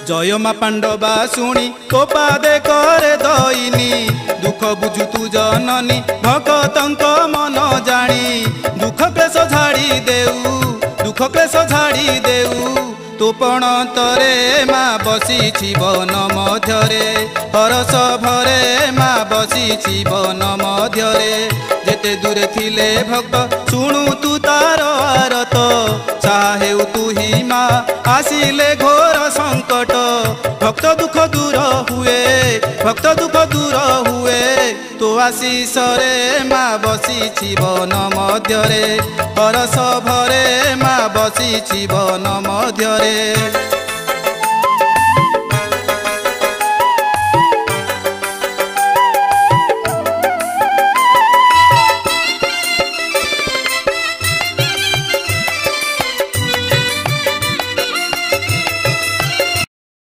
जय मा पांडवा शुणी तो पादे करे दईनी दुख बुझु तू जननी भगतंक मन जानी दुख क्लेश झाड़ी देऊ दुख क्लेश झाड़ी देऊ तू पणतरे माँ बसी वन मध्यरे हरस भरे माँ बसी वन मध्यरे जेते दूरे थिले भक्त शुणु तू तार आरत चाहे तू ही माँ आसिले घोर संकट भक्त दुख दूर हुए भक्त दुख दूर हुए तो आशीष रे माँ बसी वन मध्यरे हरस भरे माँ बसी वन मध्यरे।